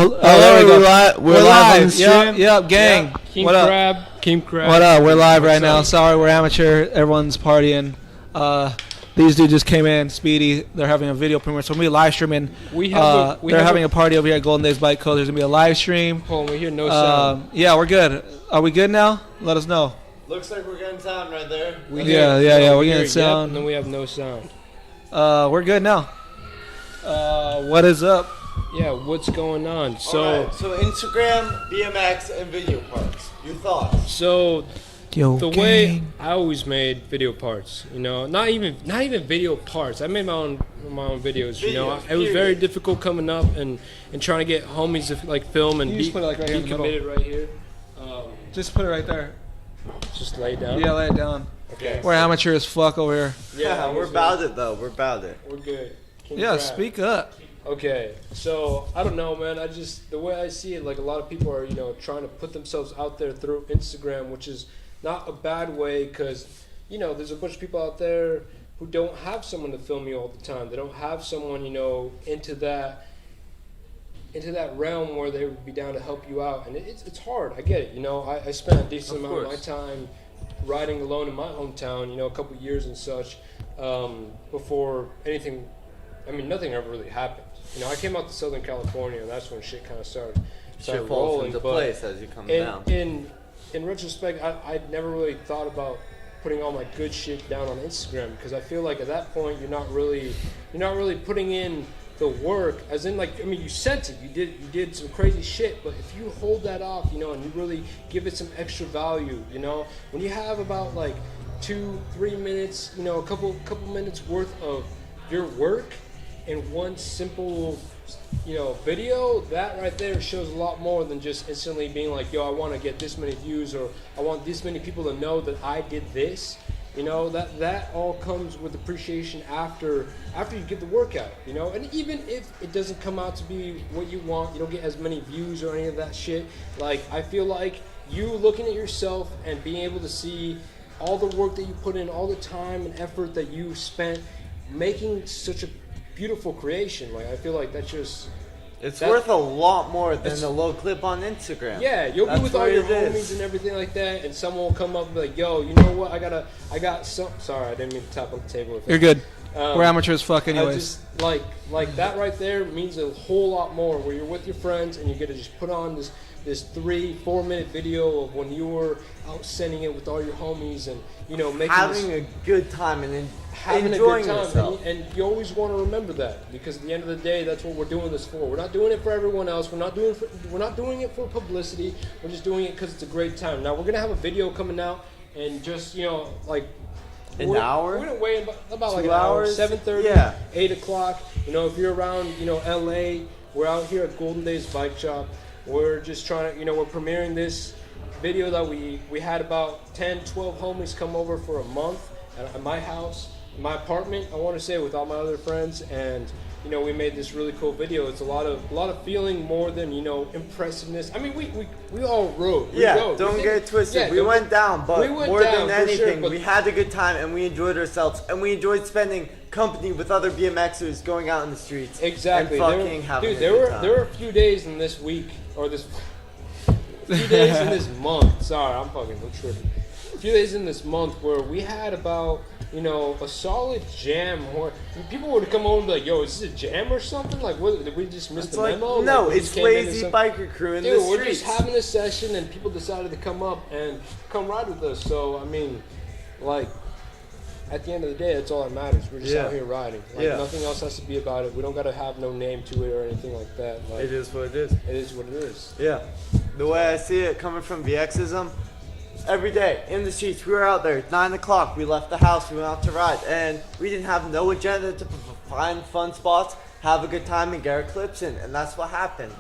there we go. We're live on the Yep, stream. gang. Yeah. King What Crab. up? King Crab. What up? We're live right now. up? Sorry, we're amateur. Everyone's partying. These dudes just came in. Speedy. They're having a video premiere. So we're gonna be live streaming. They're having a party over here at Golden Days Bike Co. There's gonna be a live stream. Hold on, we hear no sound. Yeah, we're good. Are we good now? Let us know. Looks like we're getting sound right there. Yeah. We're getting sound. And then we have no sound. We're good now. What is up? Yeah, what's going on? So Instagram, BMX, and video parts. Your thoughts? So Yo, the way I always made video parts, not even video parts. I made my own videos. It was very difficult coming up and trying to get homies to like film and just put it like right here in the middle. committed right here. Just put it right there. Just lay it down. Yeah, lay it down. Okay. We're amateur as fuck over here. Yeah, we're about it though. We're about it. We're good. King Yeah, Crab. speak up. Okay, so I don't know, man. The way I see it, like a lot of people are, trying to put themselves out there through Instagram, which is not a bad way, because there's a bunch of people out there who don't have someone to film you all the time. They don't have someone, into that realm where they would be down to help you out, and it's hard. I get it. I spent a decent amount of my time riding alone in my hometown, a couple years and such, before anything. I mean, nothing ever really happened. I came out to Southern California, and that's when shit kind of started Shit falls rolling. into But place as you come down. in retrospect, I'd never really thought about putting all my good shit down on Instagram, because I feel like at that point you're not really putting in the work, as in you sent it, you did some crazy shit, but if you hold that off, and you really give it some extra value, when you have about 2-3 minutes, a couple minutes worth of your work in one simple video, that right there shows a lot more than just instantly being like, yo, I want to get this many views, or I want this many people to know that I did this. That all comes with appreciation after you get the work out, and even if it doesn't come out to be what you want, you don't get as many views or any of that shit, I feel like you looking at yourself and being able to see all the work that you put in, all the time and effort that you spent making such a beautiful creation, I feel like that's just... It's worth a lot more than a little clip on Instagram. Yeah, you'll be with all your homies and everything like that, and someone will come up and be like, yo, you know what, I got some... Sorry, I didn't mean to tap on the table. You're good. We're amateur as fuck anyways. I just, like that right there means a whole lot more, where you're with your friends and you get to just put on this 3-4 minute video of when you were out sending it with all your homies and making having a good time and having enjoying a good time, yourself. and you always want to remember that, because at the end of the day, that's what we're doing this for. We're not doing it for everyone else. We're not doing it for publicity. We're just doing it because it's a great time. Now we're gonna have a video coming out, and just an hour. We're gonna wait about 2 an hour, hours, 7:30, 8 o'clock. If you're around, LA, we're out here at Golden Days Bike Shop. We're just trying to, we're premiering this video that we had about 10, 12 homies come over for a month at my house, my apartment, I want to say, with all my other friends, and we made this really cool video. It's a lot of feeling more than impressiveness. I mean, we all rode. Don't get it twisted. Yeah, we went down, but more than anything, sure, we had a good time and we enjoyed ourselves, and we enjoyed spending company with other BMXers, going out in the streets. Exactly. And fucking having a good time. There were a few days in this week, or few days in this month. Sorry, I'm tripping. A few days in this month where we had about a solid jam. Or people would come over and be like, "Yo, is this a jam or something? Like, what, did we just miss the memo?" No, we it's lazy biker crew in the streets. We're just having a session, and people decided to come up and come ride with us. So I mean, at the end of the day, that's all that matters. We're just out here riding. Nothing else has to be about it. We don't got to have no name to it or anything like that. It is what it is. It is what it is. Yeah. The way I see it, coming from VXism, every day in the streets, we were out there. 9 o'clock, we left the house, we went out to ride, and we didn't have no agenda to find fun spots, have a good time, and get our clips in. And that's what happened.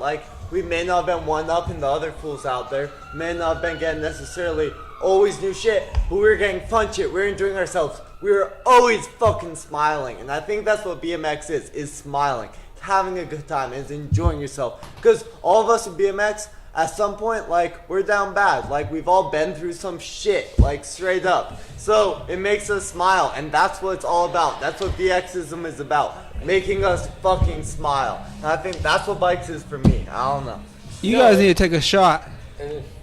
We may not have been one up in the other fools out there, may not have been getting necessarily always new shit, but we were getting fun shit. We were enjoying ourselves. We were always fucking smiling, and I think that's what BMX is smiling. Having a good time, is enjoying yourself. Because all of us in BMX, at some point, like, we're down bad. Like, we've all been through some shit, like, straight up. So it makes us smile, and that's what it's all about. That's what VXism is about, making us fucking smile. And I think that's what bikes is for me. I don't know. You guys need to take a shot.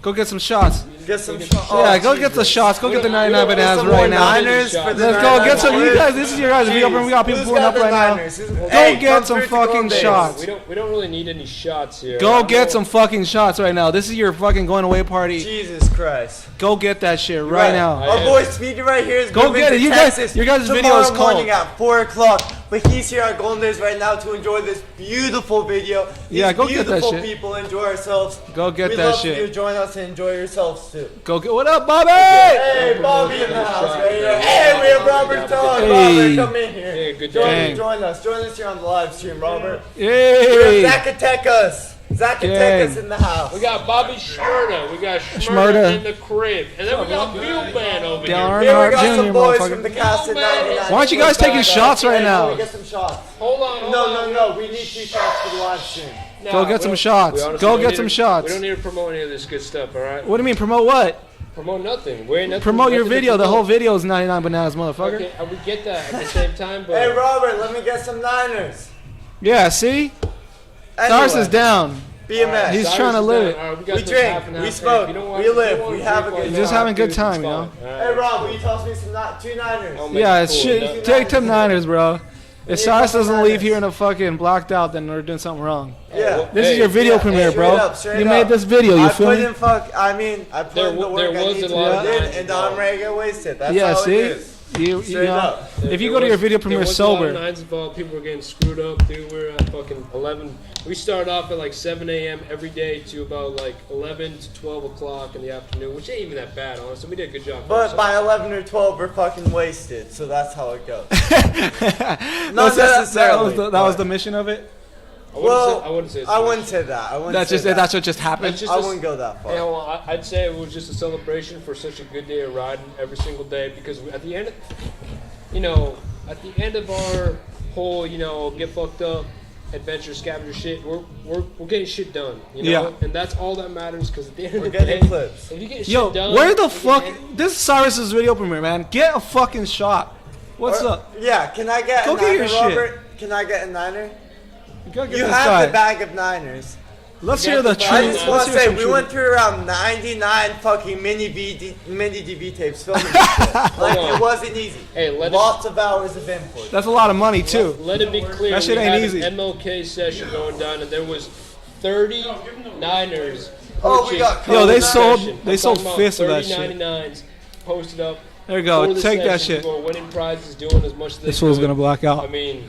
Go get some shots. Get some shots. Yeah, go get the shots. Go get the 99 bananas right now. Niners for the Let's go get some. You guys, this is your guys' video. We got people pulling up right now. Go get some fucking shots. We don't really need any shots here. Go get some fucking shots right now. This is your fucking going away party. Jesus Christ. Go get that shit right now. Our boy Speedy right here is go moving get it. to You Texas guys, your guys' video is tomorrow morning cold. at 4 o'clock. But he's here at Golden Days right now to enjoy this beautiful video. Yeah, go get that shit. Beautiful people enjoy ourselves. Go get We'd that love shit. for you to join us and enjoy yourselves too. Go get. What up, Bobby? Hey, Bobby in the house right here. Hey, we have Robert Dog. Hey. Robert, come in here. Hey, good day. Join us. Join us here on the live stream, Robert. Hey. We have Zacatecas. Zacatecas in the house. We got Bobby Schmurda. We got Schmurda Schmurda in the crib. And then we got Bill Man over Darn here. Here we Hart got some Jr., boys motherfucker. from the cast at 99. Why aren't you guys taking shots right Hey, now? we get some shots. Hold on. No. We need 2 shots for the live stream. Go get some shots. Go get some shots. We don't need to promote any of this good stuff, all right? What do you mean promote what? Promote nothing. We ain't nothing. Promote your nothing to video. The promote. whole video is 99 bananas, motherfucker. Okay, we get that at the same time, but Hey, Robert, let me get some Niners. Yeah, see? Cyrus is down. BMS. He's Cyrus trying to is live. down. All right, We got this drink, half and we half. smoke, If you don't we want- if you live, don't we want have to a drink good while Just you having a good do, time, it's you know? fine. All Hey, right. Rob, will you toss me some 2 Niners? I'll make Yeah, it it's cool. shit. Take Tim Niners, bro. If Yeah, Cyrus fucking doesn't leave Niners. here in a fucking blacked out, then we're doing something wrong. Yeah. This is your video premiere, straight bro. up, straight You up. made this video, you I feel put me? in I put in the work There I was need a to lot of put in, nines and now I'm involved. ready to get wasted. That's Yeah, how see? it is. You Straight know, up. if you go to your video premiere there was a lot sober, of nines involved. People were getting screwed up, dude. We were at fucking 11. We started off at like 7 a.m. every day to about like 11 to 12 o'clock in the afternoon, which ain't even that bad, honestly. We did a good job. But by 11 or 12, we're fucking wasted, so that's how it goes. Not necessarily, that was the mission of it. I wouldn't say it's I wouldn't say that. I wouldn't That's say just that. that's what just happened. It's just I a- wouldn't go that far. Hey, hold on. I'd say it was just a celebration for such a good day of riding every single day because at the end, at the end of our whole, get fucked up, adventure scavenger shit, we're getting shit done, Yeah. and that's all that matters because at the end We're of the day, getting clips. if you get Yo, shit done, where the we fuck? can- This is Cyrus's video premiere, man. Get a fucking shot. What's up? Yeah, can I get Go a get Niner, your shit. Robert? Can I get a Niner? You gotta get You this have guy. the bag of Niners. Let's You hear got the the truth. I just Let's want to hear say, some we truth. went through around 99 fucking mini DV tapes filming this shit. Like, on. it wasn't easy. Hey, Lots of hours of input. That's a lot of money too. Let it be clear, That shit we ain't had easy. an MLK session going down, and there was 30 Niners. Oh, we got Yo, they Nice sold session. they I'm sold talking about fists of that 30 shit. 99s posted up. There you go. for the Take that session. shit. People are winning prizes, doing as much as they This fool's could. gonna black I out. mean,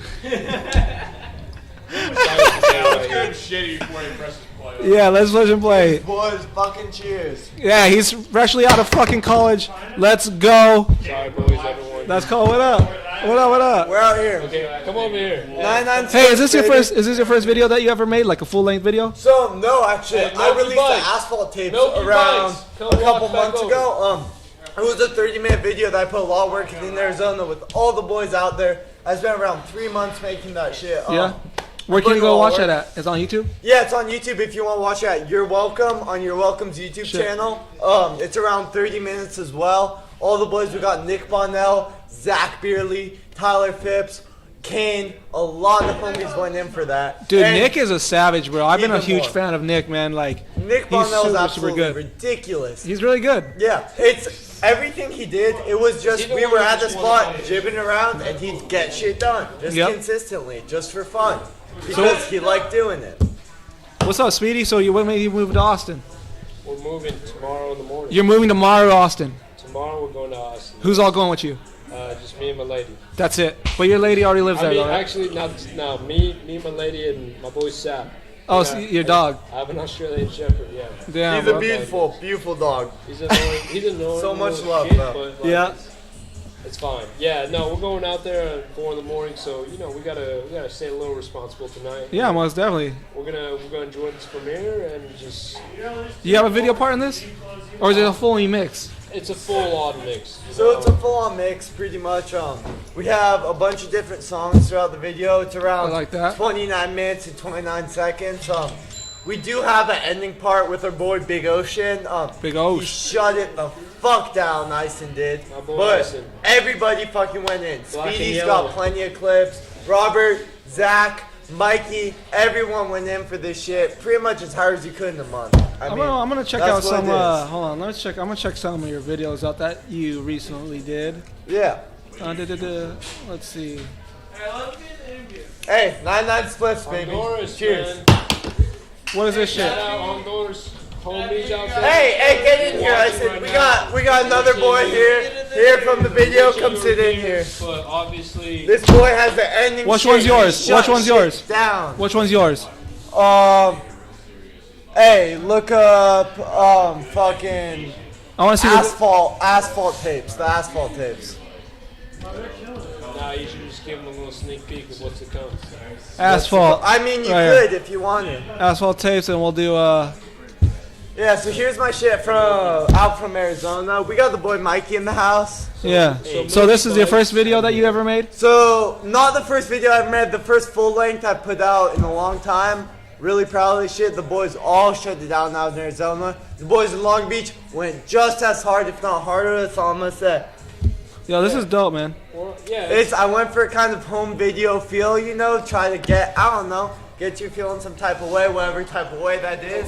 Shitty before he presses play. Yeah, let's let him play. Boys, fucking cheers. Yeah, he's freshly out of fucking college. Let's go. sorry, boys, everyone. Let's call. What up? What up? What up? We're out here. Okay, come over here. 99 Hey, is this your baby. first? Is this your first video that you ever made? Like a full length video? So, no, actually, Hey, I Milky released Bikes. the asphalt tapes Milky around Bikes. Come a couple walk back months over. ago. It was a 30-minute video that I put a lot of work in Arizona with all the boys out there. I spent around 3 months making that shit. Yeah. Where can you go watch that at? It's on YouTube. Yeah, it's on YouTube if you want to watch it at You're Welcome on Your Welcome's YouTube Shit. channel. It's around 30 minutes as well. All the boys, we got Nick Bonnell, Zach Beerley, Tyler Phipps, Kane. A lot of homies went in for that. Dude, And Nick is a savage, bro. I've been a Even huge more. fan of Nick, man. Like, Nick he's Bonnell is super absolutely good. ridiculous. He's really good. Yeah, it's everything he did. It was just Even we when were he at the just won spot the fight. jibbing around, and he'd get shit done just Yep. consistently, just for fun, because he liked doing it. What's up, Speedy? So when you moved to Austin? We're moving tomorrow in the morning. You're moving tomorrow to Austin. Tomorrow we're going to Austin. Who's all going with you? Just me and my lady. That's it. But your lady already lives I there, mean, though, right? actually, no. Me, my lady, and my boy Sap. Oh, Yeah, so your dog. I have an Australian Shepherd. Yeah. Damn, He's a bro. beautiful, beautiful dog. He's annoying. He's annoying. So much little love, shit, though. but, like, Yeah. It's fine. Yeah, no, we're going out there at 4 in the morning, so we gotta stay a little responsible tonight. Yeah, most definitely. We're gonna enjoy this premiere and just Do you have a video part in this? Or is it a full mix? it's a full on mix. you So know? it's a full-on mix, pretty much. We have a bunch of different songs throughout the video. It's around I like that. 29 minutes and 29 seconds. We do have an ending part with our boy Big Ocean. Big Ocean. He shut it the fuck down, Ison did. My boy But Ison. everybody fucking went in. Black and Speedy's yellow. got plenty of clips. Robert, Zach, Mikey, everyone went in for this shit pretty much as hard as you could in a month. I'm gonna check that's out what some. it is. Hold on, let's check. I'm gonna check some of your videos out that you recently did. Yeah. Let's see. Hey, 99 splits, baby. Honduras, Cheers. man. What is this shit? Shout out Honduras. Homies out there. Hey, get in here. I said we got another boy here from the video. Come sit in here. But obviously, This boy has the ending. Which shit. one's yours? Shut Which one's shit yours? Down. Which one's yours? Hey, look up fucking I want to see. asphalt tapes. The asphalt tapes. nah, you should just give them a little sneak peek of what's to come. Asphalt. I mean, you Right could here. if you wanted. Asphalt tapes, and we'll do. Yeah. So here's my shit from out from Arizona. We got the boy Mikey in the house. Yeah. So this is your first video that you ever made? So, not the first video I've made, the first full length I've put out in a long time. Really proud of this shit. The boys all shut it down out in Arizona. The boys in Long Beach went just as hard, if not harder, that's all I'm gonna say. Yo, this is dope, man. Or, yeah, I went for a kind of home video feel, you know, try to get you feeling some type of way, whatever type of way that is.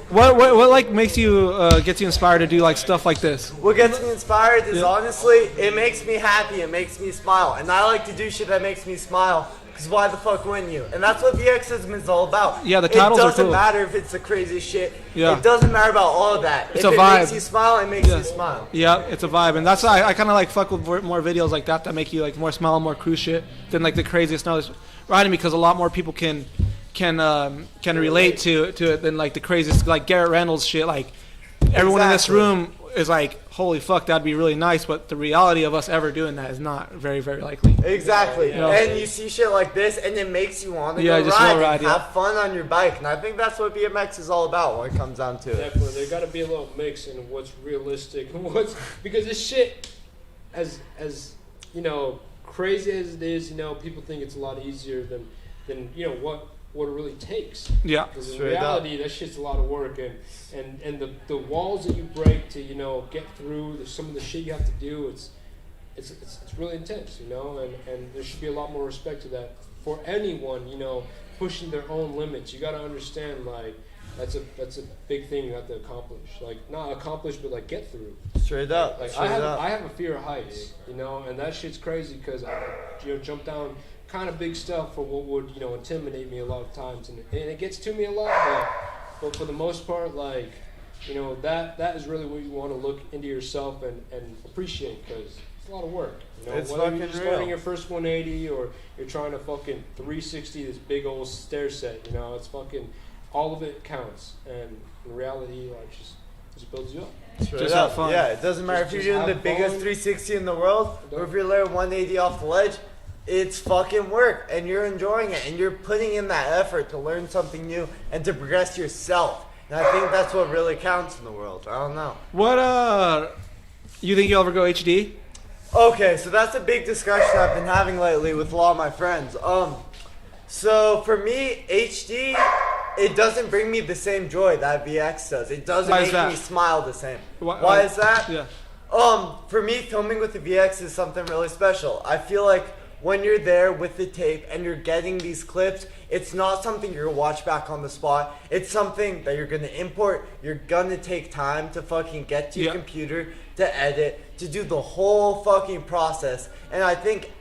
What like makes you gets you inspired to do like stuff like this? What gets me inspired is honestly, it makes me happy, it makes me smile. And I like to do shit that makes me smile. Because why the fuck wouldn't you? And that's what VXism is all about. Yeah, the titles are cool. It doesn't matter if it's the craziest shit. Yeah. It doesn't matter about all of that. It's if a it vibe. makes you smile, it makes you smile. Yeah, it's a vibe, and that's why I kind of like fuck with more videos like that make you like more smile, more cruise shit than like the craziest knowledge riding, because a lot more people can relate to it than like the craziest like Garrett Reynolds shit. Like everyone in this Exactly. room is like, holy fuck, that'd be really nice, but the reality of us ever doing that is not very, very likely. Exactly. Yeah. And you see shit like this, and it makes you want to Yeah, go just ride wanna ride, and yeah. have fun on your bike. And I think that's what BMX is all about when it comes down to it. definitely. There got to be a little mix in what's realistic and what's because this shit, as you know, crazy as it is, you know, people think it's a lot easier than you know what it really takes. Yeah. Because in Straight reality, that shit's a lot of work, and the walls that you break to, you know, get through some of the shit you have to do. It's really intense, you know, and there should be a lot more respect to that for anyone, you know, pushing their own limits. You got to understand, like, that's a big thing you have to accomplish. Like, not accomplish, but like get through. Straight up. Like Straight up. I have a fear of heights, you know, and that shit's crazy because I, you know, jump down kind of big stuff for what would, you know, intimidate me a lot of times, and it gets to me a lot, but for the most part, like, you know, that is really what you want to look into yourself and appreciate, because it's a lot of work, you know, It's whether fucking you're just real. starting your first 180 or you're trying to fucking 360 this big old stair set, you know, it's fucking, all of it counts, and in reality, like, just builds you up. Straight Just up. have fun. Yeah, it doesn't matter if Just you're doing the have biggest fun. 360 in the world or if you're laying 180 off the ledge. It's fucking work, and you're enjoying it, and you're putting in that effort to learn something new and to progress yourself. And I think that's what really counts in the world. I don't know. What you think you'll ever go HD? Okay, so that's a big discussion I've been having lately with a lot of my friends. So for me, HD, it doesn't bring me the same joy that VX does. It doesn't Why is make that? me smile the same. Why- is that? Yeah. For me, filming with the VX is something really special. I feel like when you're there with the tape and you're getting these clips, it's not something you're gonna watch back on the spot. It's something that you're gonna import. You're gonna take time to fucking get to your computer, to edit, to do the whole fucking process. And I think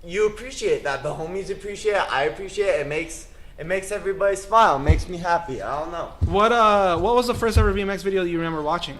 you appreciate that. The homies appreciate it. I appreciate it. It makes everybody smile. It makes me happy. I don't know. What was the first ever BMX video that you remember watching?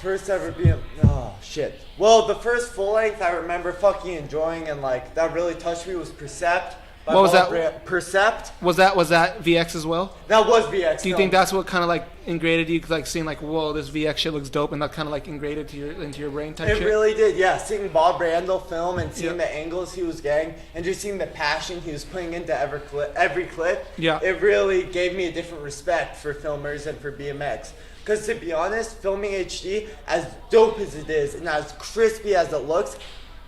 First ever BM. Oh shit. Well, the first full length I remember fucking enjoying and like that really touched me was Percept. by What was Bob that? Percept. Was that VX as well? That was VX. Do you no. think that's what kind of like ingrained you, like seeing like, whoa, this VX shit looks dope, and that kind of like ingrained into your brain type It shit? really did, yeah. Seeing Bob Randall film and seeing Yeah. the angles he was getting and just seeing the passion he was putting into every clip, Yeah. it really gave me a different respect for filmers and for BMX. Because to be honest, filming HD, as dope as it is and as crispy as it looks,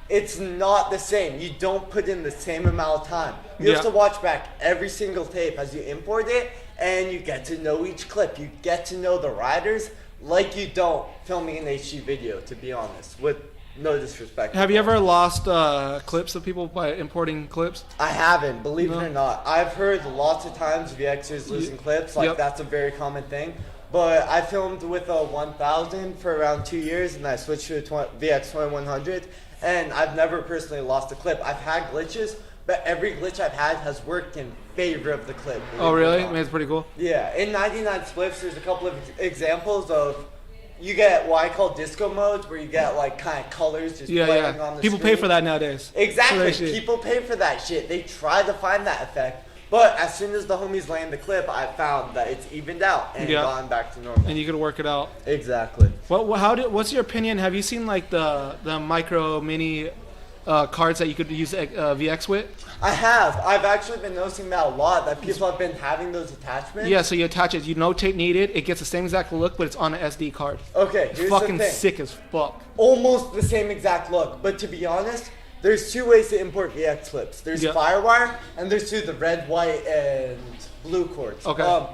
it's not the same. You don't put in the same amount of time. You have Yeah. to watch back every single tape as you import it, and you get to know each clip. You get to know the riders like you don't filming an HD video, to be honest, with no disrespect. Have you ever lost clips of people by importing clips? I haven't, believe it or not. I've heard lots of times VXers losing clips, like that's a very common thing. But I filmed with a 1000 for around 2 years, and I switched to a VX 2100, and I've never personally lost a clip. I've had glitches, but every glitch I've had has worked in favor of the clip. Oh, really? I mean, it's pretty cool. Yeah, in 99 Spliffs, there's a couple of examples of, you get what I call disco modes, where you get like kind of colors just playing on the People screen. pay for that nowadays. Exactly. People pay for that shit. They try to find that effect. But as soon as the homies land the clip, I found that it's evened out and gone back to normal. And you could work it out. Exactly. What's your opinion? Have you seen like the micro mini cards that you could use VX with? I have. I've actually been noticing that a lot, that people have been having those attachments. Yeah, so you attach it. You no tape needed. It gets the same exact look, but it's on an SD card. Okay, It's here's fucking the thing. sick as fuck. Almost the same exact look, but to be honest, there's two ways to import VX clips. There's Firewire, and there's the red, white, and blue cords. Okay.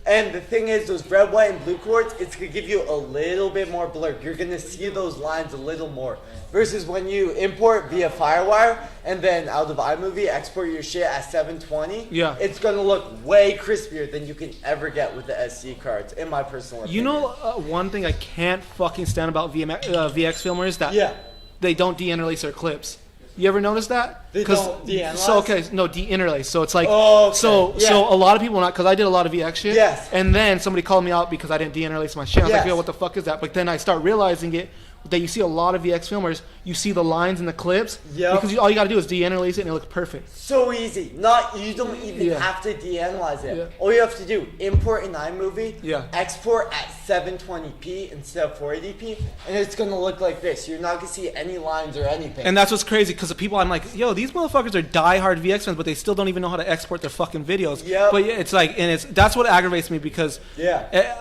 And the thing is, those red, white, and blue cords, it's going to give you a little bit more blur. You're going to see those lines a little more. Versus when you import via Firewire, and then out of iMovie, export your shit at 720, it's going to look way crispier than you can ever get with the SD cards, in my personal opinion. You know one thing I can't fucking stand about VX filmers? That they don't de-interlace their clips. You ever notice that? They don't de-analyze? So de-interlace. So it's like, so a lot of people not, because I did a lot of VX shit. Yes. And then somebody called me out because I didn't de-interlace my shit. I was like, yo, what the fuck is that? But then I start realizing it, that you see a lot of VX filmers, you see the lines in the clips. Because all you gotta do is de-interlace it and it looks perfect. So easy. You don't even have to de-analyze it. All you have to do, import in iMovie, export at 720p instead of 480p, and it's gonna look like this. You're not gonna see any lines or anything. And that's what's crazy, because the people, I'm like, yo, these motherfuckers are diehard VX fans, but they still don't even know how to export their fucking videos. But it's like, and that's what aggravates me, because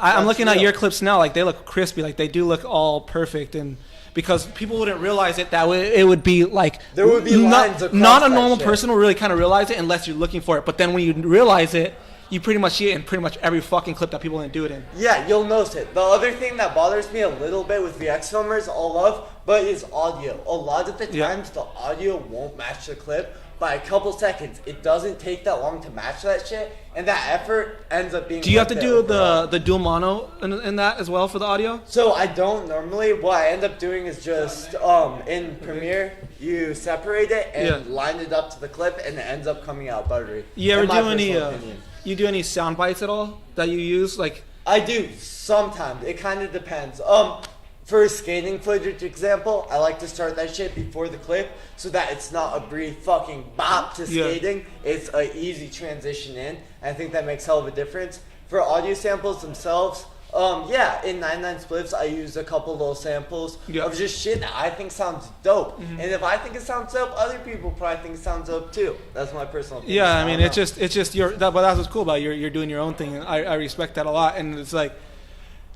I'm looking at your clips now, like they look crispy, like they do look all perfect, and because people wouldn't realize it that way, it would be like there would be lines across not a normal shit. person will really kind of realize it unless you're looking for it. But then when you realize it, you pretty much see it in pretty much every fucking clip that people didn't do it in. Yeah, you'll notice it. The other thing that bothers me a little bit with VX filmers, all love, but is audio. A lot of the times the audio won't match the clip by a couple seconds. It doesn't take that long to match that shit, and that effort ends up being. Do you have to do the dual mono in that as well for the audio? So I don't normally. What I end up doing is just in Premiere, you separate it and line it up to the clip, and it ends up coming out buttery. You ever do any sound bites at all that you use? Like I do sometimes. It kind of depends. For skating footage example, I like to start that shit before the clip so that it's not a brief fucking bop to skating. It's an easy transition in. I think that makes hell of a difference. For audio samples themselves, in 99 Spliffs, I use a couple little samples of just shit that I think sounds dope. And if I think it sounds dope, other people probably think it sounds dope too. That's my personal opinion. Yeah, I mean, it's just your. But that's what's cool about it. You're doing your own thing, and I respect that a lot. And it's like,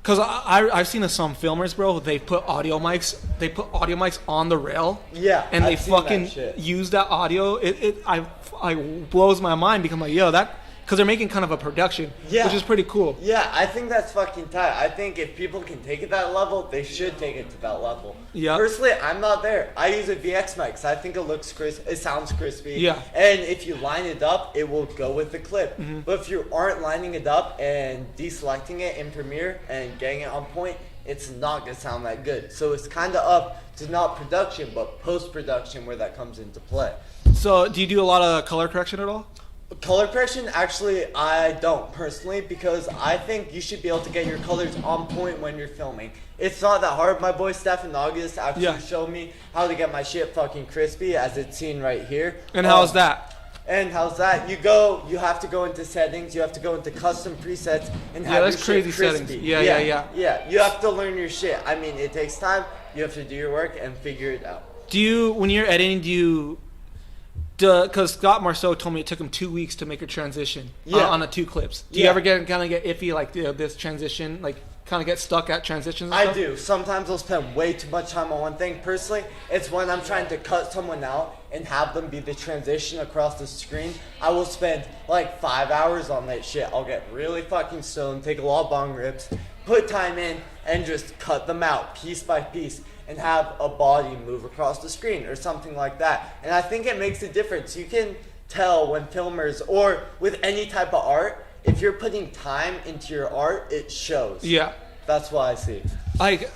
because I've seen some filmers, bro. They put audio mics on the rail. Yeah, and they I've seen fucking that shit. use that audio. I blows my mind because I'm like, yo, that. Because they're making kind of a production, which is pretty cool. Yeah, I think that's fucking tight. I think if people can take it that level, they should take it to that level. Yeah. Personally, I'm not there. I use a VX mic because I think it looks crisp. It sounds crispy. Yeah. And if you line it up, it will go with the clip. But if you aren't lining it up and deselecting it in Premiere and getting it on point, it's not going to sound that good. So it's kind of up to not production, but post-production where that comes into play. So do you do a lot of color correction at all? Color correction, actually, I don't personally, because I think you should be able to get your colors on point when you're filming. It's not that hard. My boy Stefan August actually showed me how to get my shit fucking crispy, as it's seen right here. And how's that? And how's that? You have to go into settings, you have to go into custom presets and have that's your crazy shit crispy. settings. Yeah. You have to learn your shit. I mean, it takes time. You have to do your work and figure it out. When you're editing, because Scott Marceau told me it took him 2 weeks to make a transition on the 2 clips. Do you ever kind of get iffy, like this transition, like kind of get stuck at transitions? And I stuff? do. Sometimes I'll spend way too much time on one thing. Personally, it's when I'm trying to cut someone out and have them be the transition across the screen. I will spend like 5 hours on that shit. I'll get really fucking stoned, take a lot of bong rips, put time in, and just cut them out piece by piece and have a body move across the screen or something like that. And I think it makes a difference. You can tell when filmers, or with any type of art, if you're putting time into your art, it shows. Yeah. That's what I see. Like,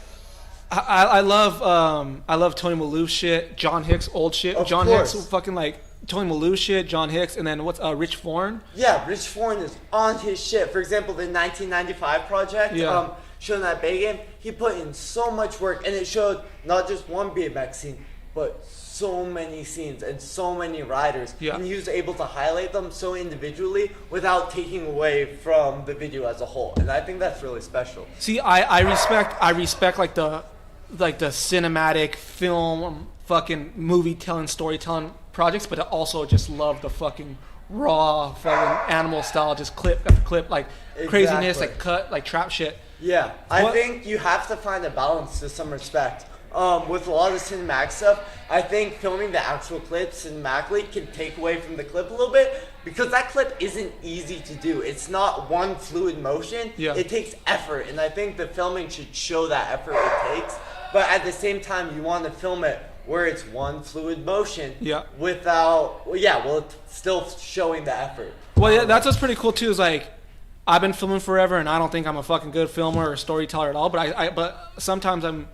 I love Tony Malou shit, John Hicks old shit. Of John course. Hicks fucking like Tony Malou shit, John Hicks, and then what's Rich Foreign? Yeah, Rich Foreign is on his shit. For example, the 1995 project, Yeah. showing that Bay game, he put in so much work, and it showed not just one BMX scene, but so many scenes and so many riders. Yeah. And he was able to highlight them so individually without taking away from the video as a whole. And I think that's really special. See, I respect like the cinematic film fucking movie telling storytelling projects, but I also just love the fucking raw fucking animal style, just clip after clip, like craziness, Exactly. like cut, like trap shit. Yeah, I What- think you have to find a balance to some respect. With a lot of the cinematic stuff, I think filming the actual clip cinematically can take away from the clip a little bit because that clip isn't easy to do. It's not one fluid motion. Yeah. It takes effort, and I think the filming should show that effort it takes. But at the same time, you want to film it where it's one fluid motion Yeah. without, it's still showing the effort. Well, yeah, that's what's pretty cool too. Is like, I've been filming forever, and I don't think I'm a fucking good filmer or storyteller at all. But but sometimes I'm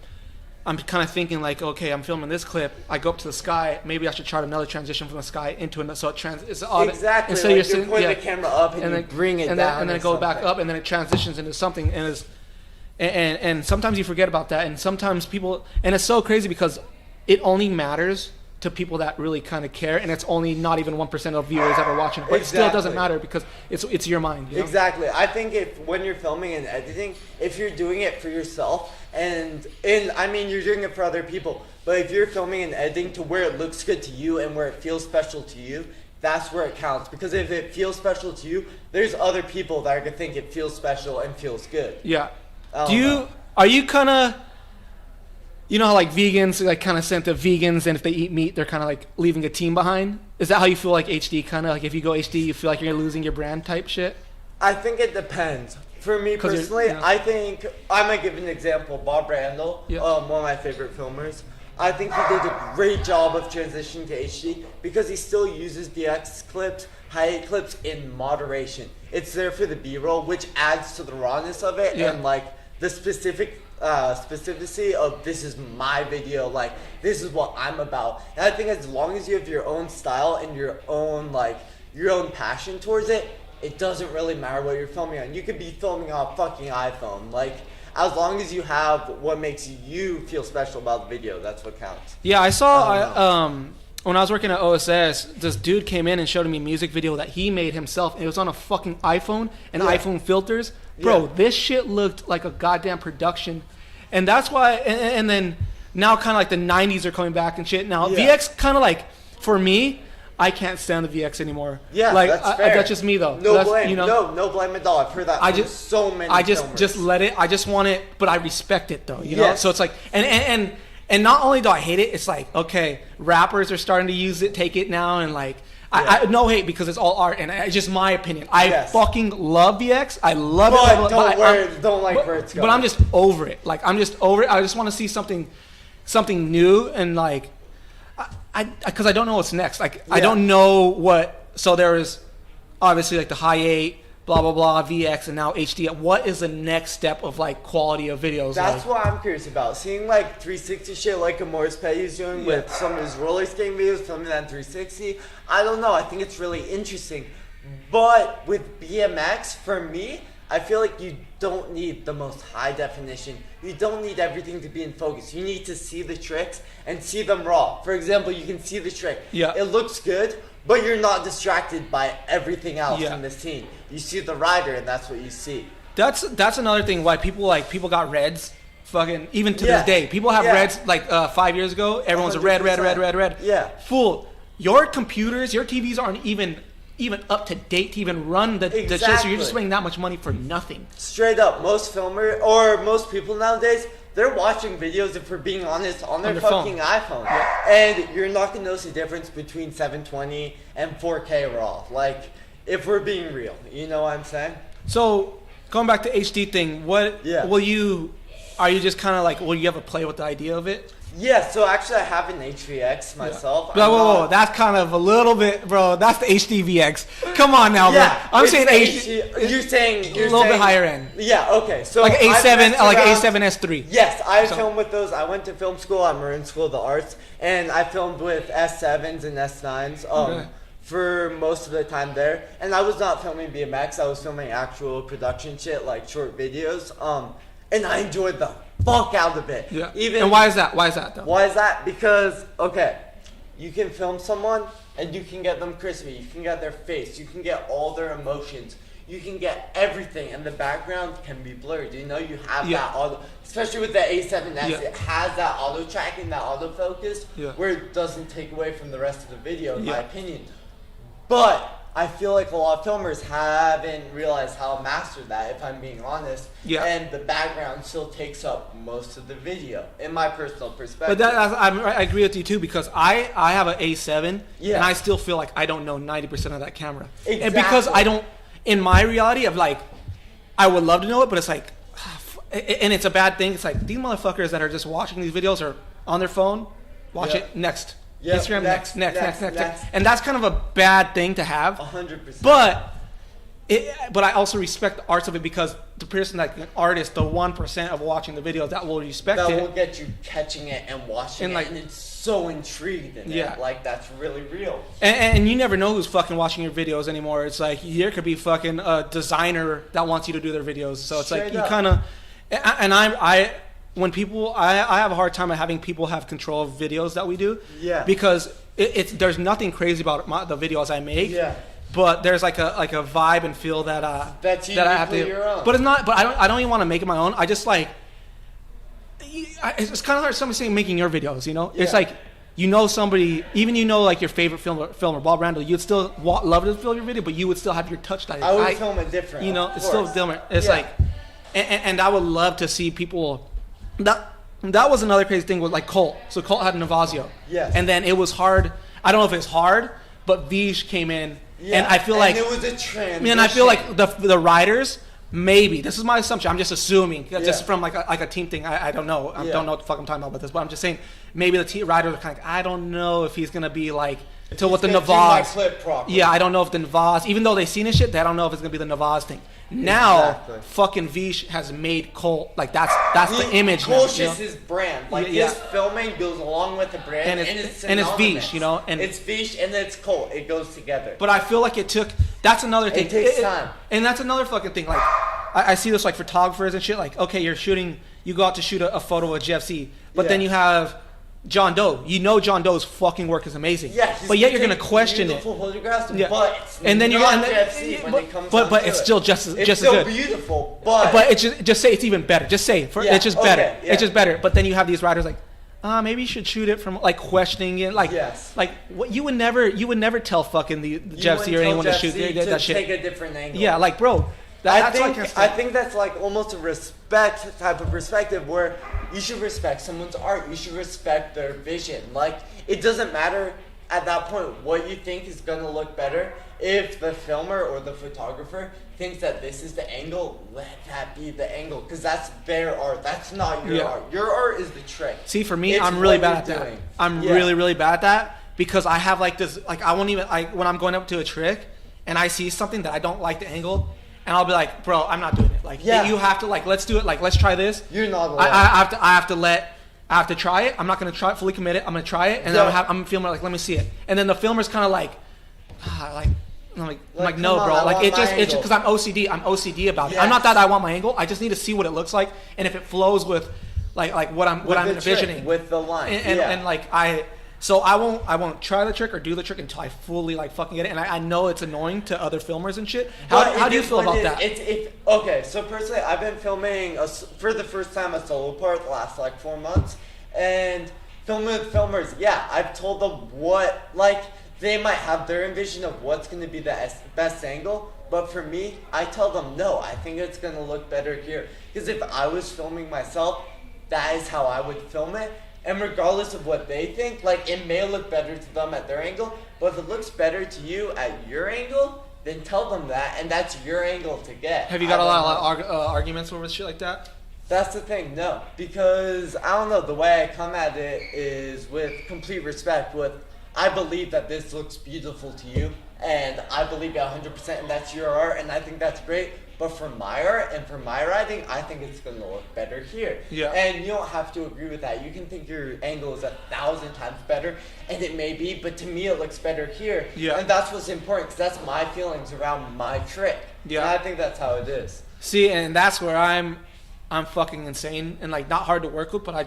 kind of thinking like, okay, I'm filming this clip. I go up to the sky. Maybe I should try another transition from the sky into another. So it's odd. Exactly. Instead Like you're you're pointing the camera up and, you then bring it and down. then, and then or it goes back something. up, and then it transitions into something, and sometimes you forget about that, and sometimes people, and it's so crazy because it only matters to people that really kind of care, and it's only not even 1% of viewers ever watching it, but it still doesn't Exactly. matter because it's your mind. You know? Exactly. I think when you're filming and editing, if you're doing it for yourself, and I mean you're doing it for other people, but if you're filming and editing to where it looks good to you and where it feels special to you, that's where it counts. Because if it feels special to you, there's other people that are gonna think it feels special and feels good. Yeah. I don't know. Are you kind of, you know how like vegans like kind of sent to vegans, and if they eat meat, they're kind of like leaving a team behind? Is that how you feel like HD? Kind of like if you go HD, you feel like you're losing your brand type shit? I think it depends. For me 'Cause you're- personally, yeah. I think I might give an example. Bob Randall, Yeah. one of my favorite filmers. I think he did a great job of transitioning to HD because he still uses DX clips, high clips in moderation. It's there for the B-roll, which adds to the rawness of it Yeah. and like the specificity of this is my video, like this is what I'm about. And I think as long as you have your own style and your own passion towards it, it doesn't really matter what you're filming on. You could be filming on a fucking iPhone. Like, as long as you have what makes you feel special about the video, that's what counts. Yeah, I saw. Oh, When I was working at OSS, this dude came in and showed me a music video that he made himself. And it was on a fucking iPhone and Yeah. iPhone filters. Bro, Yeah. this shit looked like a goddamn production. And that's why. And then now, kind of like the '90s are coming back and shit. Now Yeah. VX kind of like, for me, I can't stand the VX anymore. Yeah, like that's fair. that's just me though. No That's, blame. you know? No blame at all. I've heard that I from just so many I just filmers. let it. I just want it, but I respect it though. You know. Yes. So it's like and not only do I hate it, it's like okay, rappers are starting to use it, take it now, and like I no hate because it's all art, and it's just my opinion. I Yes. fucking love VX. I love But it. don't like where it's going. But I'm just over it. Like I'm just over it. I just want to see something new and like because I don't know what's next. Like I Yeah. don't know what. So there is obviously like the high 8, blah blah blah, VX, and now HD. What is the next step of like quality of videos? That's like, what I'm curious about. Seeing like 360 shit like Morris Petty's doing Yeah. with some of his roller skating videos, filming that in 360. I don't know. I think it's really interesting. But with BMX, for me, I feel like you don't need the most high definition. You don't need everything to be in focus. You need to see the tricks and see them raw. For example, you can see the trick. Yeah. It looks good, but you're not distracted by everything else Yeah. in the scene. You see the rider, and that's what you see. That's another thing why people got reds. Fucking even to Yeah. this day, people have Yeah. reds. Like 5 years ago, everyone's a red. 100%. Yeah. Fool, your computers, your TVs aren't even even up to date to even run the shit. So you're Exactly. just spending that much money for nothing. Straight up, most most people nowadays, they're watching videos, if we're being honest, on their their fucking phone. iPhone. And you're not gonna notice the difference between 720 and 4K RAW. Like, if we're being real, you know what I'm saying? So going back to HD thing, what Yeah. are you just kind of like, will you ever play with the idea of it? Yeah, so actually I have an HVX myself. Whoa, I'm whoa, whoa, not- that's kind of a little bit, bro. That's the HDVX. Come on now, bro. Yeah, I'm it's saying HD. You're saying a little bit higher end, Yeah, okay. So like I've A7, messed like around- A7S3. Yes, I So- filmed with those. I went to film school at Marin School of the Arts, and I filmed with S7s and S9s Okay. for most of the time there. And I was not filming BMX. I was filming actual production shit, like short videos. And I enjoyed the fuck out of it. Yeah. Even And why is that? Why is that though? Why is that? Because, okay, you can film someone and you can get them crispy. You can get their face. You can get all their emotions. You can get everything, and the background can be blurred. You know, you have Yeah. that auto, especially with the A7S, Yeah. it has that auto tracking, that autofocus, Yeah. where it doesn't take away from the rest of the video, in my Yeah. opinion. But I feel like a lot of filmers haven't realized how to master that, if I'm being honest. Yeah. And the background still takes up most of the video, in my personal perspective. But I agree with you too, because I have an A7 Yeah. and I still feel like I don't know 90% of that camera. And Exactly. because I don't, in my reality of like, I would love to know it, but it's like, and it's a bad thing. It's like these motherfuckers that are just watching these videos are on their phone, watch Yeah. it next. Yeah, Instagram next. next. And that's kind of a bad thing to have. 100%. But I also respect the arts of it, because the person, like an artist, the 1% of watching the videos that will respect that it. will get you catching it and watching And, it, like- and it's so intrigued in Yeah. it. Like, that's really real. And you never know who's fucking watching your videos anymore. It's like there could be fucking a designer that wants you to do their videos. So it's like Straight you up. kind of, and when people, I have a hard time of having people have control of videos that we do. Yeah. Because it's there's nothing crazy about the videos I make. Yeah. But there's like a vibe and feel that That's that I have to. uniquely your own. But it's not. But I don't even want to make it my own. I just like. It's kind of like somebody saying making your videos. You know, it's Yeah. like. You know somebody, even you know like your favorite filmer, Bob Randall, you'd still love to film your video, but you would still have your touch that I would film it different. you know, of it's still course. different. It's Yeah. like, and I would love to see people. That was another crazy thing with like Colt. So Colt had Navazio. Yes. And then it was hard. I don't know if it's hard, but Vish came in, Yeah. and I feel like, it was a transition. man, I feel like the writers. Maybe this is my assumption. I'm just assuming, just Yeah. from like a team thing. I don't know. I Yeah. don't know what the fuck I'm talking about with this, but I'm just saying maybe the writers are kind of like, I don't know if he's gonna be like to what the He's gonna do my Navaz. clip properly. Yeah, I don't know if the Navaz, even though they've seen his shit, they don't know if it's gonna be the Navaz thing. Now, Exactly. fucking Vish has made Colt like that's the image now. Cole's you know? just his brand. Like, Yeah. his filming goes along with the brand, And and it's- it's and it's synonymous. Vish, you know, and- it's Vish and it's Cole. It goes together. But I feel like it took. That's another thing. takes time. And that's another fucking thing. Like, I see this like photographers and shit. Like, okay, you're shooting. You go out to shoot a photo of GFC, but then Yeah. you have John Doe. You know John Doe's fucking work is amazing. Yeah, but yet you're gonna question it. beautiful photographs, Yeah. but it's And then you're not and then- JFC when it comes but down to it's it. still just as It's still good. beautiful, but But it's just say it's even better. Just say Yeah, it's just better. okay, yeah. It's just better. But then you have these writers like, maybe you should shoot it from like questioning it. Like, Yes. like what you would never tell fucking the Jeff Z or anyone to shoot that shit. Take a different angle. Yeah, like bro. I That's think that's like almost a respect type of perspective where you should respect someone's art. You should respect their vision. Like, it doesn't matter at that point what you think is gonna look better. If the filmer or the photographer thinks that this is the angle, let that be the angle, because that's their art. That's not your Yeah. art. Your art is the trick. See, for me, It's I'm really what bad at you're that. doing. I'm Yeah. really bad at that because I have like this, like I won't even, when I'm going up to a trick and I see something that I don't like the angle, and I'll be like, bro, I'm not doing it. Like, Yeah. you have to, like, let's do it. Like, let's try this. You're not allowed. I have to try it. I'm not gonna try it fully committed. I'm gonna try it, and then Yeah. I'm filming like, let me see it. And then the filmer's kind of like, I'm like, come no, on, bro. I Like, want it's my just angle. because I'm OCD. I'm OCD about it. I'm not Yes. that I want my angle. I just need to see what it looks like, and if it flows with, like what I'm With the envisioning. trick, with the line. And like so I won't try the trick or do the trick until I fully like fucking get it. And I know it's annoying to other filmers and shit. How do you feel about that? Okay, so personally, I've been filming for the first time a solo part the last like 4 months, and filming with filmers. Yeah, I've told them what like they might have their envision of what's going to be the best angle, but for me, I tell them, no, I think it's going to look better here. Because if I was filming myself, that is how I would film it. And regardless of what they think, like, it may look better to them at their angle, but if it looks better to you at your angle, then tell them that, and that's your angle to get. Have you got a lot of arguments over shit like that? That's the thing, no. Because, I don't know, the way I come at it is with complete respect, with, I believe that this looks beautiful to you, and I believe it 100%, and that's your art, and I think that's great. But for my art and for my writing, I think it's going to look better here. Yeah. And you don't have to agree with that. You can think your angle is 1,000 times better, and it may be, but to me it looks better here. Yeah. And that's what's important, because that's my feelings around my trick. Yeah. And I think that's how it is. See, and that's where I'm fucking insane and like not hard to work with, but I'll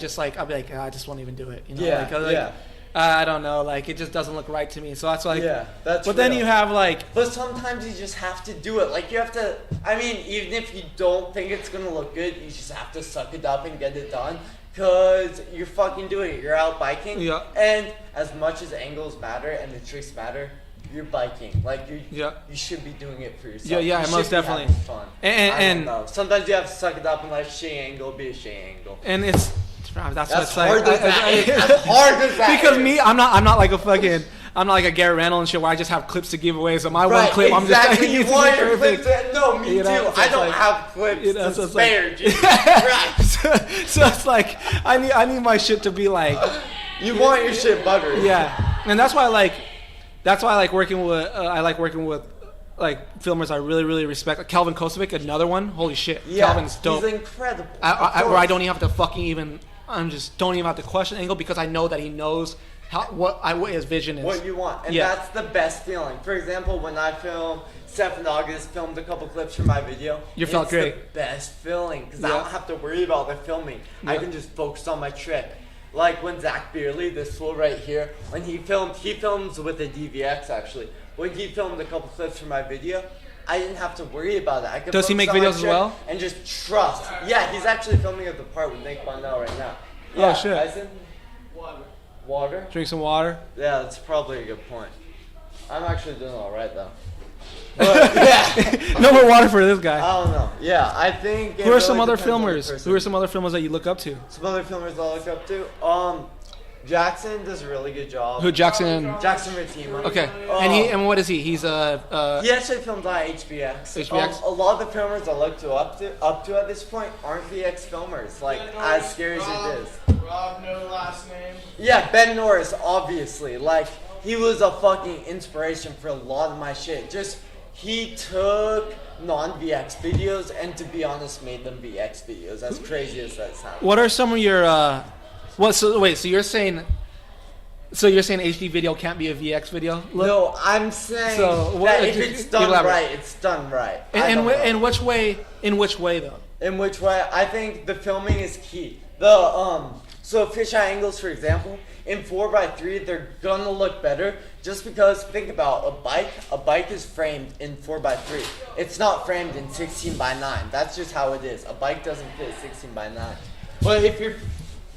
be like, I just won't even do it. You know? Yeah, I don't know, like it just doesn't look right to me. So that's like, yeah, that's. But then real. you have like, But sometimes you just have to do it. Like you have to. I mean, even if you don't think it's gonna look good, you just have to suck it up and get it done. Cause you're fucking doing it. You're out biking. Yeah. And as much as angles matter and the tricks matter, you're biking. Like you should be doing it for yourself. Yeah, you most should be definitely. having fun. I And don't know. Sometimes you have to suck it up and let shitty angle be a shitty angle. and it's that's what That's it's hard like. as that is. That's hard as that Because is. me, I'm not like a fucking. I'm not like a Gary Reynolds and shit where I just have clips to give away. So my one Right, clip, exactly. I'm You just want using your it perfect. clips to, no, me You know, too. so I it's don't like- have clips you know, to so it's like- spare, Jesus Christ. So it's like I need my shit to be like, You want your shit buttered. yeah, and that's why I like working with like filmers I really respect. Like Calvin Kosovic, another one. Holy shit, Yeah, Calvin's dope. he's incredible. Where I don't even have to fucking even. Don't even have to question angle because I know that he knows what his vision is. What you want. And Yeah. that's the best feeling. For example, when I Steph August filmed a couple clips for my video. You felt great. It's the best feeling because I Yeah. don't have to worry about the filming. I Yeah. can just focus on my trick. Like when Zach Beerley, this fool right here, when he films with a DVX actually. When he filmed a couple clips for my video, I didn't have to worry about it. I could Does he focus make on my videos as trick well? And just trust. Yeah, he's actually filming at the part with Nick Bondell right now. Oh, Yeah, shit. Tyson? Water? Drink some water. Yeah, that's probably a good point. I'm actually doing all right though. But yeah, No more water for this guy. I don't know. Yeah, I think. Who are some other filmers? Who are some other filmers that you look up to? some other filmers I look up to? Jackson does a really good job. Who Jackson? Jackson Ratima. Okay, and what is he? He's He actually filmed on HBX. HBX? A lot of the filmers I look up to at this point aren't VX filmers. Like as scary as it is. Rob, no last name. Yeah, Ben Norris, obviously. Like, he was a fucking inspiration for a lot of my shit. Just, he took non-VX videos and, to be honest, made them VX videos. As crazy as that sounds. What are some of your? So you're saying HD video can't be a VX video? No, I'm saying So, that if it's done elaborate. right, it's done right. In which way? In which way though? In which way? I think the filming is key. So fisheye angles, for example, in 4x3, they're gonna look better just because, think about a bike is framed in 4x3. It's not framed in 16x9. That's just how it is. A bike doesn't fit 16x9. But if you're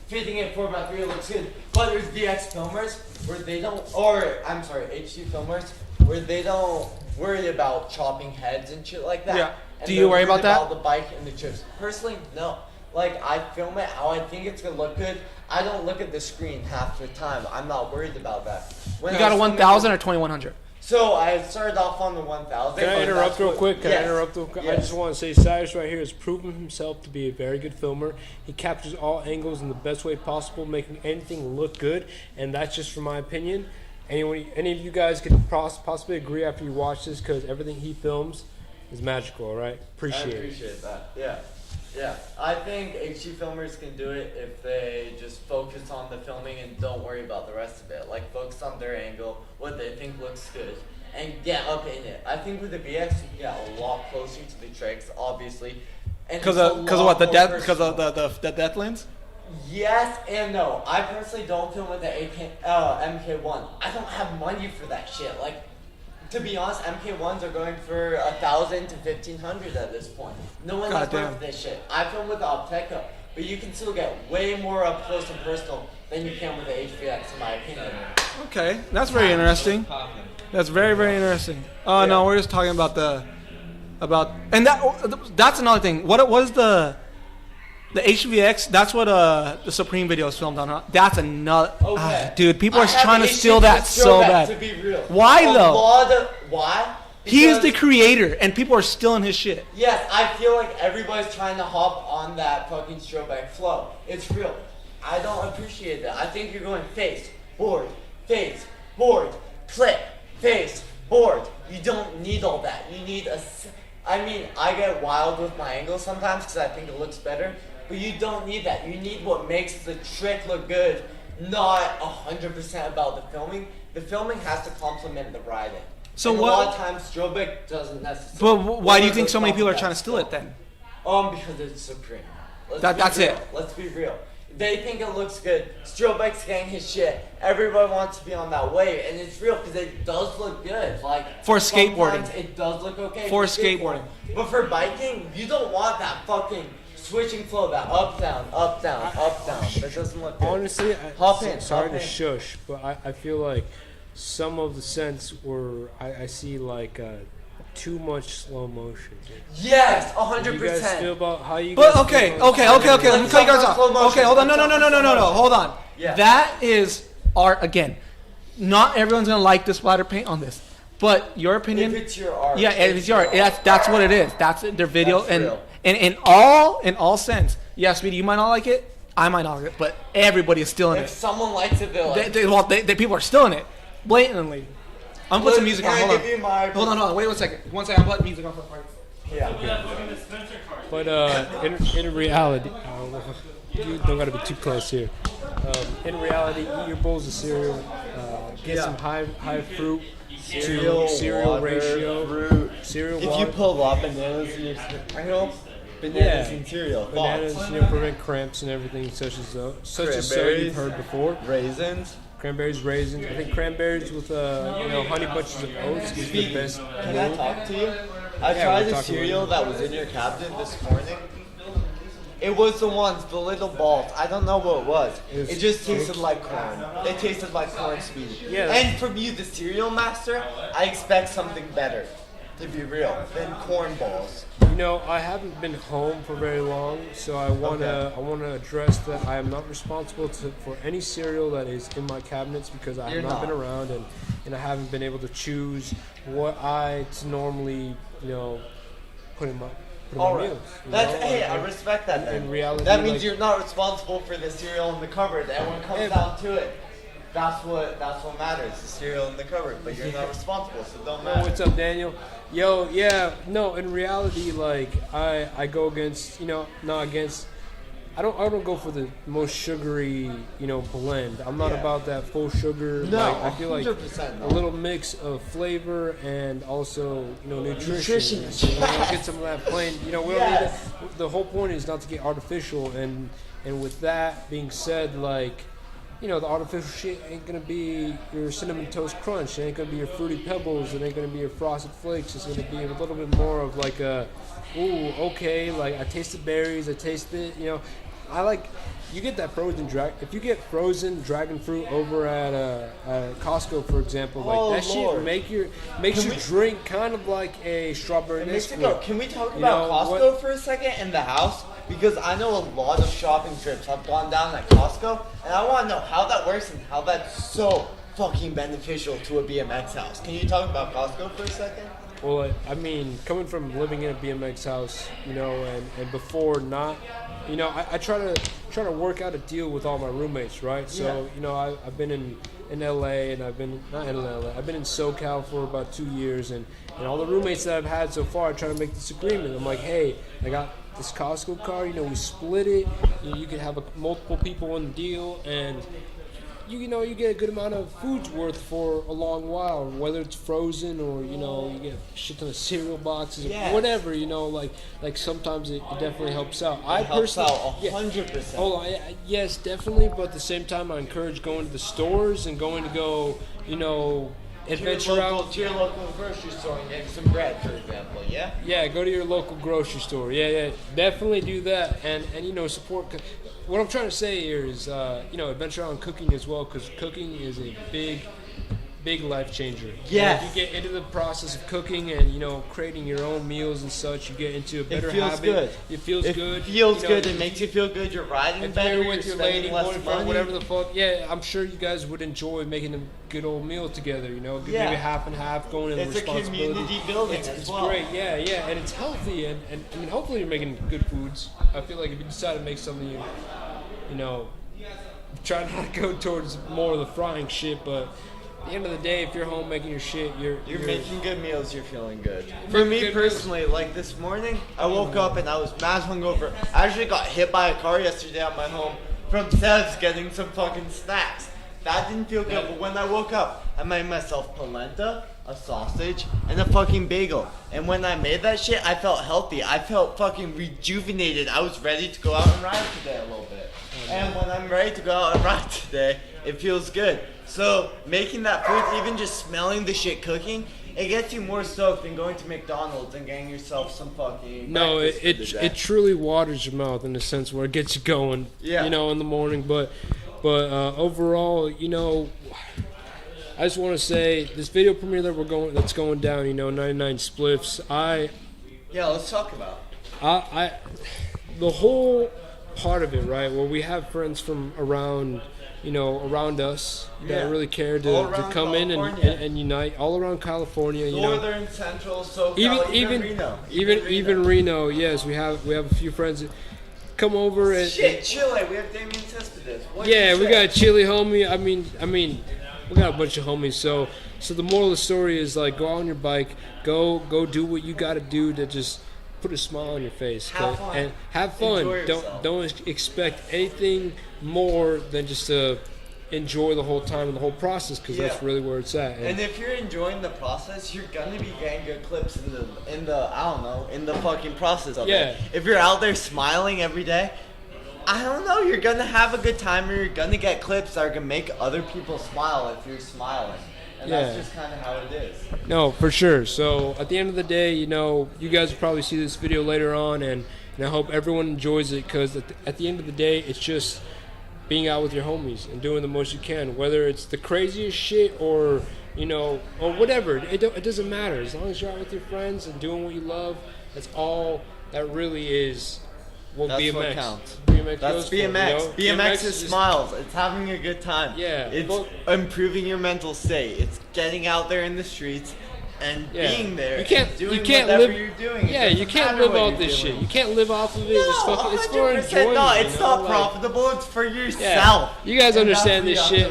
fitting it 4x3, it looks good. But there's VX filmers where they don't, HD filmers where they don't worry about chopping heads and shit like that. Yeah. And Do you they're worry about worried that? the bike and the trips. Personally, no. Like, I film it how I think it's gonna look good. I don't look at the screen half the time. I'm not worried about that. When You I got a was 1,000 filming- or 2,100? So I started off on the 1,000. Can I but interrupt that's real what- quick? Yes. I Yes. just want to say Cyrus right here has proven himself to be a very good filmer. He captures all angles in the best way possible, making anything look good, and that's just from my opinion. Any of you guys could possibly agree after you watch this, because everything he films is magical, all right? I Appreciate it. appreciate that. Yeah. Yeah. I think HD filmers can do it if they just focus on the filming and don't worry about the rest of it. Like, focus on their angle, what they think looks good, and get up in it. I think with the VX, you can get a lot closer to the tricks, obviously. Because of what the death? Because of the death lens? Yes and no. I personally don't film with the MK1. I don't have money for that shit. Like, to be honest, MK1s are going for 1,000 to 1,500 at this point. No one has Goddamn. worth this shit. I film with the Opteca, but you can still get way more up close and personal than than you can with the HVX, in my opinion. Okay, that's very interesting. That's very, very interesting. Oh Yeah. no, we're just talking about and that's another thing. What was the HVX? That's what the Supreme video is filmed on. Huh? That's another. Okay. Dude, people are I have trying to issues steal with that so Strobeck, bad. To be real. Why A though? lot of- why? He is the Because- creator, and people are stealing his shit. Yes, I feel like everybody's trying to hop on that fucking Strobeck flow. It's real. I don't appreciate that. I think you're going face, board, click, face, board. You don't need all that. You need I mean, I get wild with my angles sometimes because I think it looks better, but you don't need that. You need what makes the trick look good, not 100% about the filming. The filming has to complement the riding. So and what- a lot of times Strobeck doesn't necessarily. But why do you think so many people are trying to steal it then? Because it's Supreme. That's it. Let's be real. They think it looks good. Strobeck's getting his shit. Everybody wants to be on that wave, and it's real because it does look good. Like For skateboarding. sometimes it does look okay. For skateboarding. But for biking, you don't want that fucking switching flow, that up down, up down, up down. That doesn't look good. Honestly, Hop in, sorry hop to in. shush, but I feel like some of the sense where I see like too much slow motion. Yes, You guys feel 100%. about how you But guys okay, feel about- okay. Let me cut you guys Let's talk off. about Okay, hold on. No, slow motion. Hold on. Yeah. That is art again. Not everyone's gonna like the splatter paint on this, but your opinion. If it's your art. Yeah, if it's your art. That's what it is. That's their video, That's and real. in all sense. Yeah, Speedy, you might not like it. I might not like it, but everybody is stealing If it. someone likes it, they'll like it. They people are stealing it blatantly. I'm gonna put some music on. Can I Hold give you on. my- Hold on. Wait 1 second. 1 second. I'm putting music on for the party. Yeah. But in reality, you don't gotta be too close here. In reality, eat your bowls of cereal. Get some high fruit to cereal water, ratio. fruit. Cereal If water. you put a lot of bananas in your cereal, bananas in cereal, Bananas, thoughts? prevent cramps and everything, such as so Cranberries. you've heard before. Raisins. Cranberries, raisins. I think cranberries with honey bunches of oats is the best. Can I talk to you? I Yeah, tried we're the talking cereal about that was in your cabinet this morning. It was the ones, the little balls. I don't know what it was. It just tasted like corn. It tasted like corn, Speedy. Yeah. And from you, the cereal master, I expect something better, to be real, than corn balls. I haven't been home for very long, so I wanna address that I am not responsible for any cereal that is in my cabinets because I have You're not been not. around and I haven't been able to choose what I normally put in my All right. meals. Hey, I respect that. Then. in reality, that means like- you're not responsible for the cereal in the cupboard. And when it comes Yeah. down to it, that's what matters. The cereal in the cupboard, but you're not responsible, so it don't matter. What's up, Daniel? Yo, yeah, no. In reality, like I go against, not against. I don't go for the most sugary, blend. I'm not Yeah. about that full sugar. No, like, I feel like 100% a little mix of flavor and also, nutrition. Nutrition, So, yes. get some of that plain. We don't need Yes. it. The whole point is not to get artificial. And with that being said, like. The artificial shit ain't gonna be your cinnamon toast crunch. It ain't gonna be your fruity pebbles. It ain't gonna be your frosted flakes. It's gonna be a little bit more of like a, ooh, okay. Like I tasted berries. I tasted, I like. You get that frozen if you get frozen dragon fruit over at Costco, for example, like Oh, that shit Lord. makes your we- drink kind of like a strawberry In Nesquik. Mexico, can we talk You about know, Costco what- for a second in the house? Because I know a lot of shopping trips have gone down at Costco, and I want to know how that works and how that's so fucking beneficial to a BMX house. Can you talk about Costco for a second? Well, I mean, coming from living in a BMX house, and before not, I try to work out a deal with all my roommates, right? So, I've been in LA and I've been not in LA. I've been in SoCal for about 2 years, and all the roommates that I've had so far, I try to make this agreement. I'm like, hey, I got this Costco card. We split it. You can have multiple people in the deal, and you get a good amount of food's worth for a long while, whether it's frozen or you get a shit ton of cereal boxes or Yes. whatever. Like sometimes it definitely helps out. It helps out yeah, 100%. hold on, yes, definitely, but at the same time, I encourage going to the stores and going to go, adventure out. To your local grocery store and get some bread, for example. Yeah. Yeah, go to your local grocery store. Yeah, definitely do that, and support. What I'm trying to say here is, adventure out in cooking as well, because cooking is a big life changer. Yes. And if you get into the process of cooking and creating your own meals and such, you get into a better habit. Good. It feels good. It feels good. It makes you feel good. You're riding better. You're with your spending lady, less boyfriend, money. whatever the fuck. Yeah, I'm sure you guys would enjoy making a good old meal together. Yeah. Maybe half and half going in the It's a responsibility. community building It's well. great. Yeah, and it's healthy, and I mean, hopefully you're making good foods. I feel like if you decide to make something, try not to go towards more of the frying shit, but at the end of the day, if you're home making your shit, you're making good meals, you're feeling good. For me personally, like this morning, I woke up and I was mad hungover. I actually got hit by a car yesterday on my home from Seb's getting some fucking snacks. That didn't feel good, but when I woke up, I made myself polenta, a sausage, and a fucking bagel. And when I made that shit, I felt healthy. I felt fucking rejuvenated. I was ready to go out and ride today a little bit. And when I'm ready to go out and ride today, it feels good. So making that food, even just smelling the shit cooking, it gets you more stoked than going to McDonald's and getting yourself some fucking breakfast for the day. it truly waters your mouth in a sense where it gets you going. Yeah. In the morning, but overall, I just want to say this video premiere that's going down, 99 spliffs. Yeah, let's talk about I the whole part of it, right? Where we have friends from around us that really care to come in and unite all around California. Northern, Central, SoCal, even Reno. Even Reno. Yes, we have a few friends that come over and Chile. We have Damien Cespedes. we got Chile homie. I mean, we got a bunch of homies. So the moral of the story is like, go on your bike, go do what you got to do to just put a smile on your face, have fun. and have fun. Enjoy yourself. Don't expect anything more than just to enjoy the whole time and the whole process, because that's really where it's at. And if you're enjoying the process, you're gonna be getting good clips in the fucking process of it. If you're out there smiling every day, I don't know, you're gonna have a good time, or you're gonna get clips that are gonna make other people smile if you're smiling. And that's just kind of how it is. No, for sure. So at the end of the day, you guys will probably see this video later on, and I hope everyone enjoys it, because at the end of the day, it's just being out with your homies and doing the most you can, whether it's the craziest shit or or whatever. It doesn't matter, as long as you're out with your friends and doing what you love. That's all that really is. Well, that's BMX. what counts. BMX That's goes for, BMX. BMX is just smiles. It's having a good time. Yeah. It's improving your mental state. It's getting out there in the streets and being there. You can't whatever live. you're doing. Yeah, you can't live off this shit. You can't live off of it. No, It's for 100% enjoyment. not. It's not profitable. It's for yourself. You guys And understand that's this the shit.